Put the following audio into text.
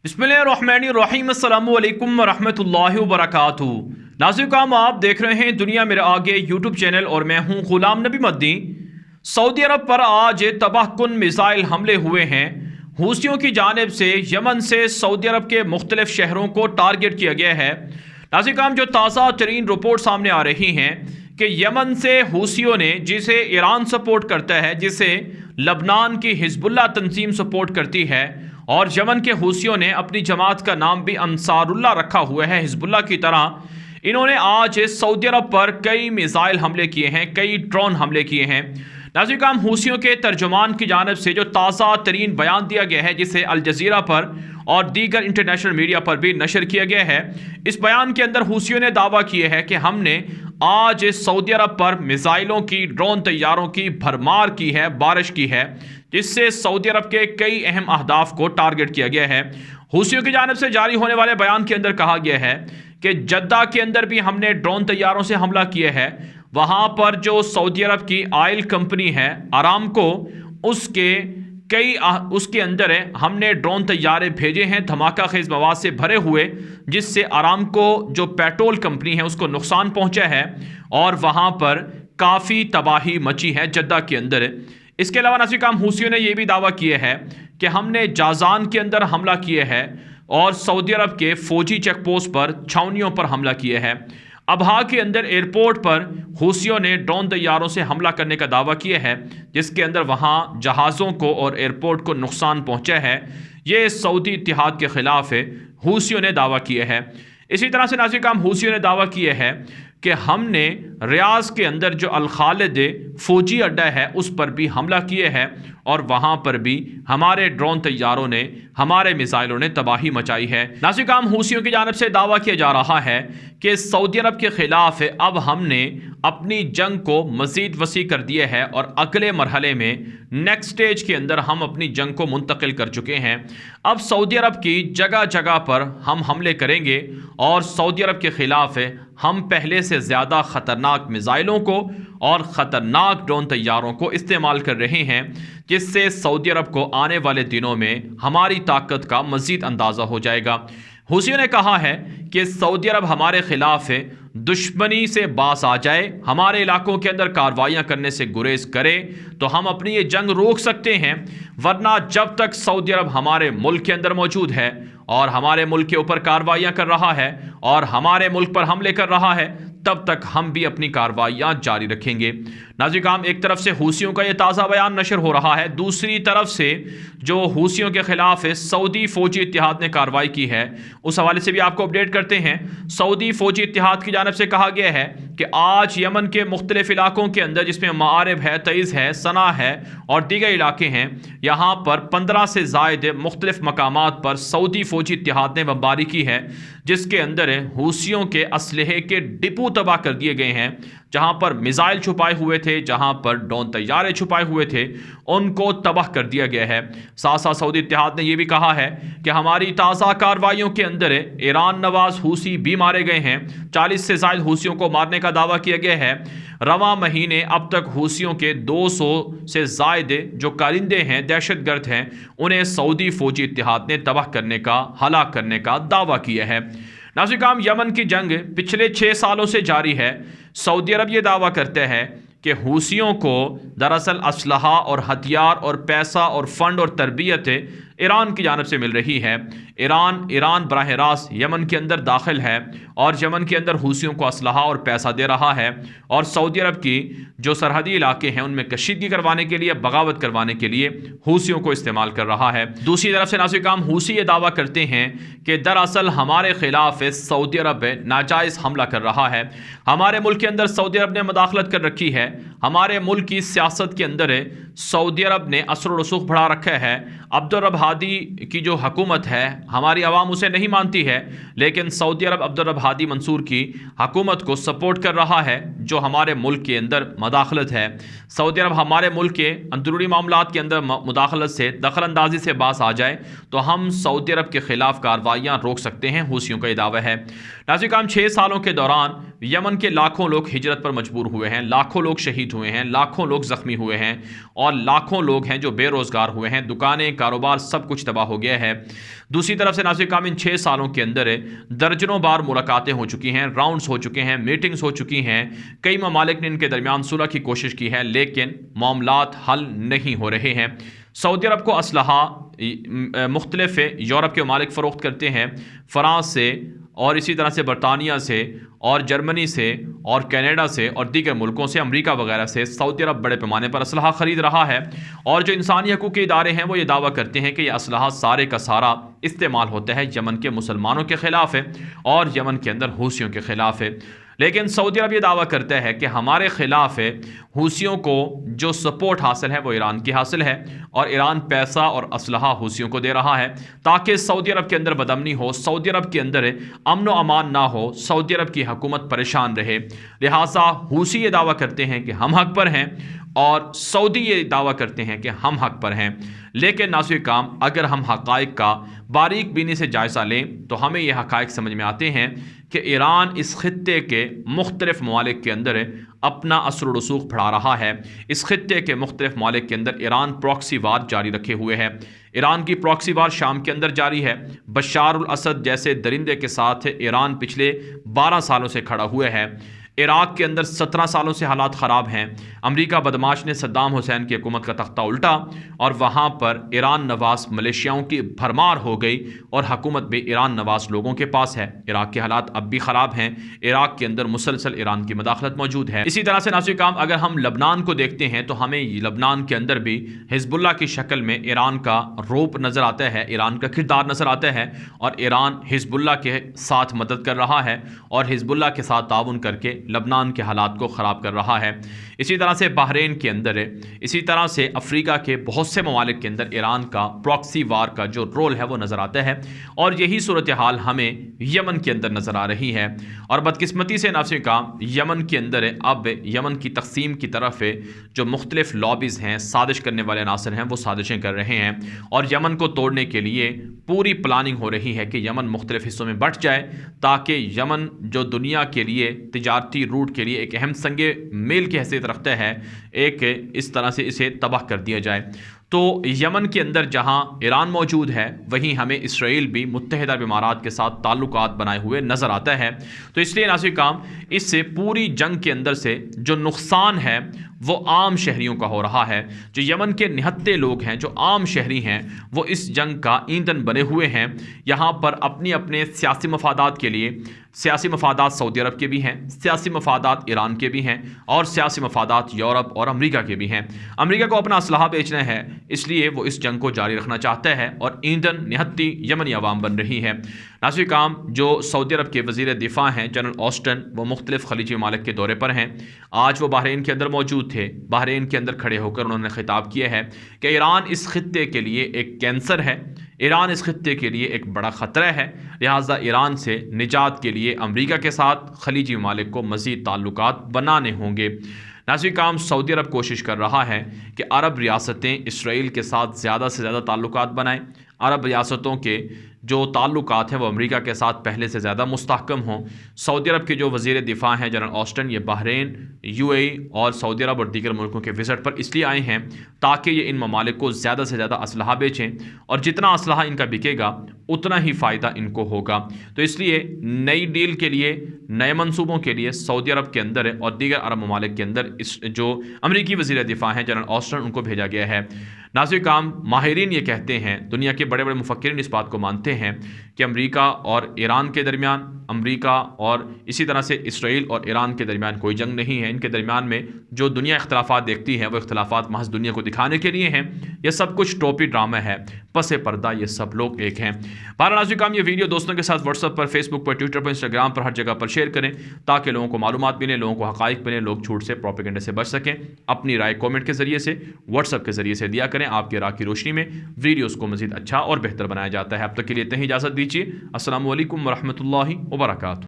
बिस्मिल्लाहिर्रहमानिर्रहीम अस्सलामु अलैकुम वरहमतुल्लाहि वबरकातुहू। नाज़रीन, आप देख रहे हैं दुनिया मेरे आगे यूट्यूब चैनल और मैं हूं गुलाम नबी मद्दी। सऊदी अरब पर आज तबाहकुन मिसाइल हमले हुए हैं। हूसियों की जानिब से यमन से सऊदी अरब के मुख्तलिफ शहरों को टारगेट किया गया है। नाज़रीन, जो ताज़ा तरीन रिपोर्ट सामने आ रही हैं कि यमन से हूसियों ने, जिसे ईरान सपोर्ट करता है, जिसे लबनान की हिजबुल्लाह तंजीम सपोर्ट करती है, और यमन के हूसियों ने अपनी जमात का नाम भी अंसारुल्लाह रखा हुआ है हिजबुल्लाह की तरह, इन्होंने आज सऊदी अरब पर कई मिसाइल हमले किए हैं, कई ड्रोन हमले किए हैं। नाज़रीन, हूसियों के तर्जुमान की जानिब से जो ताज़ा तरीन बयान दिया गया है, जिसे अल जज़ीरा पर और दीगर इंटरनेशनल मीडिया पर भी नशर किया गया है, इस बयान के अंदर हूसियों ने दावा किए है कि हमने आज सऊदी अरब पर मिसाइलों की, ड्रोन तैयारों की भरमार की है, बारिश की है, जिससे सऊदी अरब के कई अहम अहदाफ को टारगेट किया गया है। हूसियों की जानिब से जारी होने वाले बयान के अंदर कहा गया है कि जद्दा के अंदर भी हमने ड्रोन तैयारों से हमला किया है। वहां पर जो सऊदी अरब की ऑयल कंपनी है अरामको, उसके अंदर हमने ड्रोन तैयारे भेजे हैं धमाका खेज मवाद से भरे हुए, जिससे अरामको जो पेट्रोल कंपनी है उसको नुकसान पहुंचा है और वहां पर काफ़ी तबाही मची है जद्दा के अंदर। इसके अलावा नाज़रीन, हूसियों ने यह भी दावा किया है कि हमने जाजान के अंदर हमला किया है और सऊदी अरब के फौजी चेक पोस्ट पर, छावनियों पर हमला किया है। अबहा के अंदर एयरपोर्ट पर हूसियों ने ड्रोन तैयारों से हमला करने का दावा किया है, जिसके अंदर वहां जहाज़ों को और एयरपोर्ट को नुकसान पहुंचा है। ये सऊदी इत्तिहाद के खिलाफ है, हूसियों ने दावा किया है। इसी तरह से नाज़रीन, हूसियों ने दावा किया है कि हमने रियाज के अंदर जो अल खालिद फौजी अड्डा है उस पर भी हमला किए है और वहां पर भी हमारे ड्रोन तैयारों ने, हमारे मिसाइलों ने तबाही मचाई है। नाज़रीन, हूसियों की जानिब से दावा किया जा रहा है कि सऊदी अरब के खिलाफ अब हमने अपनी जंग को मज़ीद वसी कर दिया है और अगले मरहले में, नेक्स्ट स्टेज के अंदर हम अपनी जंग को मुंतकिल कर चुके हैं। अब सऊदी अरब की जगह जगह पर हम हमले करेंगे और सऊदी अरब के खिलाफ हम पहले से ज़्यादा ख़तरनाक मिसाइलों को और ख़तरनाक ड्रोन तैयारों को इस्तेमाल कर रहे हैं, जिससे सऊदी अरब को आने वाले दिनों में हमारी ताकत का मज़ीद अंदाज़ा हो जाएगा। हूसियों ने कहा है कि सऊदी अरब हमारे खिलाफ दुश्मनी से बास आ जाए, हमारे इलाकों के अंदर कार्रवाइयाँ करने से गुरेज करे तो हम अपनी ये जंग रोक सकते हैं, वरना जब तक सऊदी अरब हमारे मुल्क के अंदर मौजूद है और हमारे मुल्क के ऊपर कार्रवाइयाँ कर रहा है और हमारे मुल्क पर हमले कर रहा है, तब तक हम भी अपनी कार्रवाइयाँ जारी रखेंगे। नाज़रीन, एक तरफ से हूसियों का ये ताज़ा बयान नशर हो रहा है, दूसरी तरफ से जो हूसियों के खिलाफ सऊदी फ़ौजी इत्तिहाद ने कार्रवाई की है, उस हवाले से भी आपको अपडेट करते हैं। सऊदी फ़ौजी इत्तिहाद की जानिब से कहा गया है कि आज यमन के मुख्तलिफ इलाकों के अंदर, जिसमें मारिब है, तईज़ है, सना है और दीगर इलाके हैं, यहाँ पर 15 से ज़ायद मुख्तलिफ मकामात पर सऊदी फ़ौजी इत्तिहाद ने बमबारी की है, जिसके अंदर हूसियों के असलहे के डिपो तबाह कर दिए गए हैं। जहां पर मिसाइल छुपाए हुए थे, जहां पर ड्रोन तैयारे छुपाए हुए थे, उनको तबाह कर दिया गया है। साथ साथ सऊदी इत्तिहाद ने यह भी कहा है कि हमारी ताज़ा कार्रवाइयों के अंदर ईरान नवाज हूसी भी मारे गए हैं। 40 से ज़ायद हूसियों को मारने का दावा किया गया है। रवां महीने अब तक हूसियों के 200 से ज़ायद जो कारिंदे हैं, दहशतगर्द हैं, उन्हें सऊदी फ़ौजी इत्तिहाद ने तबाह करने का, हलाक करने का दावा किया है। नाज़रीन, यमन की जंग पिछले 6 सालों से जारी है। सऊदी अरब ये दावा करते हैं कि हूसियों को दरअसल असलहा और हथियार और पैसा और फंड और तरबियत ईरान की जानिब से मिल रही है। ईरान बराह रास्त यमन के अंदर दाखिल है और यमन के अंदर हूसियों को असलहा और पैसा दे रहा है और सऊदी अरब की जो सरहदी इलाके हैं उनमें कशीदगी करवाने के लिए, बगावत करवाने के लिए हूसियों को इस्तेमाल कर रहा है। दूसरी तरफ से नाज़रीन, हूसी ये दावा करते हैं कि दरअसल हमारे खिलाफ सऊदी अरब नाजायज़ हमला कर रहा है। हमारे मुल्क के अंदर सऊदी अरब ने मदाखलत कर रखी है। हमारे मुल्क की सियासत के अंदर सऊदी अरब ने असर रसूख बढ़ा रखा है। अब्दुल रब हादी की जो हुकूमत है, हमारी आवाम उसे नहीं मानती है, लेकिन सऊदी अरब अब्दुल रब हादी मंसूर की हुकूमत को सपोर्ट कर रहा है, जो हमारे मुल्क के अंदर मदाखलत है। सऊदी अरब हमारे मुल्क के अंदरूनी मामलात के अंदर मुदाखलत से, दखल अंदाजी से बास आ जाए तो हम सऊदी अरब के खिलाफ कार्रवाइयाँ रोक सकते हैं, हूसियों का ये दावा है। नाज़रीन, 6 सालों के दौरान यमन के लाखों लोग हिजरत पर मजबूर हुए हैं, लाखों लोग शहीद हुए हैं, लाखों लोग ज़ख्मी हुए हैं और लाखों लोग हैं जो बेरोज़गार हुए हैं, दुकानें, कारोबार सब कुछ तबाह हो गया है। दूसरी तरफ से नाज़रीन काम इन 6 सालों के अंदर दर्जनों बार मुलाकातें हो चुकी हैं, राउंड्स हो चुके हैं, मीटिंग्स हो चुकी हैं, कई ममालिक ने इनके दरमियान सुलह की कोशिश की है, लेकिन मामलात हल नहीं हो रहे हैं। सऊदी अरब को असलहा मुख्तलिफ यूरोप के ममालिक फ़रोख्त करते हैं, फ़्रांस से और इसी तरह से बरतानिया से और जर्मनी से और कनाडा से और दीगर मुल्कों से, अमरीका वगैरह से सऊदी अरब बड़े पैमाने पर असलहा ख़रीद रहा है। और जो इंसानी हकूक़ के इदारे हैं वो ये दावा करते हैं कि यह असलहा सारे का सारा इस्तेमाल होता है यमन के मुसलमानों के ख़िलाफ़ है और यमन के अंदर हूसियों के ख़िलाफ़ है। लेकिन सऊदी अरब ये दावा करता है कि हमारे ख़िलाफ़ हूसियों को जो सपोर्ट हासिल है वो ईरान की हासिल है और ईरान पैसा और असलहा हूसियों को दे रहा है ताकि सऊदी अरब के अंदर बदअमनी हो, सऊदी अरब के अंदर अमन व अमान ना हो, सऊदी अरब की हुकूमत परेशान रहे। लिहाजा हूसी ये दावा करते हैं कि हम हक पर हैं और सऊदी ये दावा करते हैं कि हम हक पर हैं। लेकिन नाज़रीन काम अगर हम हक़ाइक़ का बारीक बीनी से जायज़ा लें तो हमें ये हक़ाइक़ समझ में आते हैं कि ईरान इस खित्ते के मुख्तलिफ़ ममालिक के अंदर अपना असर व रसूख बढ़ा रहा है। इस खित्ते के मुख्तलिफ़ ममालिक के अंदर ईरान प्रॉक्सी वार जारी रखे हुए है। ईरान की प्रॉक्सी वार शाम के अंदर जारी है। बशार अल असद जैसे दरिंदे के साथ ईरान पिछले 12 सालों से खड़ा हुआ है। इराक़ के अंदर 17 सालों से हालात ख़राब हैं। अमेरिका बदमाश ने सद्दाम हुसैन की हुकूमत का तख्ता उल्टा और वहाँ पर ईरान नवाज मलेशियाओं की भरमार हो गई और हुकूमत भी ईरान नवाज लोगों के पास है। इराक़ के हालात अब भी ख़राब हैं। इराक़ के अंदर मुसलसल ईरान की मदाखलत मौजूद है। इसी तरह से नाज़रीन काम अगर हम लबनान को देखते हैं तो हमें लबनान के अंदर भी हिज़्बुल्लाह की शक्ल में ईरान का रूप नज़र आता है, ईरान का किरदार नज़र आता है और ईरान हिज़्बुल्लाह के साथ मदद कर रहा है और हिज़्बुल्लाह के साथ ताउन करके लबनान के हालात को ख़राब कर रहा है। इसी तरह से बहरीन के अंदर है, इसी तरह से अफ्रीका के बहुत से ममालिक के अंदर ईरान का प्रॉक्सी वार का जो रोल है वो नज़र आता है और यही सूरत हाल हमें यमन के अंदर नज़र आ रही है। और बदकिस्मती से नाज़रीन का यमन के अंदर अब यमन की तकसीम की तरफ जो मुख्तलिफ लॉबीज़ हैं, साजिश करने वाले अनासर हैं, वो साजिशें कर रहे हैं और यमन को तोड़ने के लिए पूरी प्लानिंग हो रही है कि यमन मुख्तलिफ हिस्सों में बंट जाए ताकि यमन जो दुनिया के लिए तिजारती रूट के लिए एक अहम संगे मेल की हैसियत रखता है, एक इस तरह से इसे तबाह कर दिया जाए। तो यमन के अंदर जहां ईरान मौजूद है वहीं हमें इसराइल भी मुत्तहिदा अरब इमारात के साथ ताल्लुकात बनाए हुए नज़र आता है। तो इसलिए नाज़रीन काम इससे पूरी जंग के अंदर से जो नुकसान है वो आम शहरियों का हो रहा है। जो यमन के निहत्ते लोग हैं, जो आम शहरी हैं, वो इस जंग का ईंधन बने हुए हैं। यहाँ पर अपने अपने सियासी मफादात के लिए, सियासी मफादात सऊदी अरब के भी हैं, सियासी मफादात ईरान के भी हैं और सियासी मफादात यूरोप और अमेरिका के भी हैं। अमेरिका को अपना असलहा बेचना है, इसलिए वो इस जंग को जारी रखना चाहता है और ईंधन निहत्ती यमनी अवाम बन रही है। नाज़रीन काम जो सऊदी अरब के वज़ीर दिफा हैं जनरल ऑस्टन, वो मुख्तलिफ खलीजी ममालिक के दौरे पर हैं। आज वो बहरीन के अंदर मौजूद थे। बहरीन के अंदर खड़े होकर उन्होंने खिताब किया है कि ईरान इस खित्ते के लिए एक कैंसर है, ईरान इस खित्ते के लिए एक बड़ा ख़तरा है। लिहाजा ईरान से निजात के लिए अमेरिका के साथ खलीजी ममालिक को मज़ीद ताल्लुकात बनाने होंगे। नाज़रीन काम सऊदी अरब कोशिश कर रहा है कि अरब रियासतें इसराइल के साथ ज़्यादा से ज़्यादा ताल्लुकात बनाएं। अरब रियासतों के जो ताल्लुकात हैं वो अमेरिका के साथ पहले से ज़्यादा मुस्तहकम हों। सऊदी अरब के जो वज़ीर दिफा हैं जनरल ऑस्टन, ये बहरीन, यूएई और सऊदी अरब और दीगर मुल्कों के विज़िट पर इसलिए आए हैं ताकि ये इन ममालिक को ज़्यादा से ज़्यादा असलहा बेचें और जितना असलहा इनका बिकेगा उतना ही फ़ायदा इनको होगा। तो इसलिए नई डील के लिए, नए मनसूबों के लिए सऊदी अरब के अंदर और दीगर अरब ममालिक के अंदर इस जो अमरीकी वज़ीर दिफा हैं जनरल ऑस्टन, उनको भेजा गया है। नाज़रीन काम माहिरीन ये कहते हैं, दुनिया के बड़े बड़े मुफक्किरीन इस बात को मानते हैं कि अमेरिका और ईरान के दरमियान, अमेरिका और इसी तरह से इसराइल और ईरान के दरमियान कोई जंग नहीं है। इनके दरमियान में जो दुनिया इख्तलाफात देखती है वो इख्तलाफात महज दुनिया को दिखाने के लिए हैं। यह सब कुछ टोपी ड्रामा है, पसे पर्दा ये सब लोग एक हैं। बहरहाल नाज़रीन काम ये वीडियो दोस्तों के साथ व्हाट्सएप पर, फेसबुक पर, ट्विटर पर, इंस्टाग्राम पर, हर जगह पर शेयर करें ताकि लोगों को मालूमात मिले, लोगों को हक़ाइक़ मिले, लोग झूठ से, प्रोपेगेंडा से बच सकें। अपनी राय कॉमेंट के ज़रिए से, व्हाट्सएप के ज़रिए से दिया करें। आपकी राय की रोशनी में वीडियोज़ को मज़ीद अच्छा और बेहतर बनाया जाता है। अब तक के लिए इतनी ही इजाज़त दीजिए। अस्सलामु अलैकुम वरहमतुल्लाहि वबरकातुहू।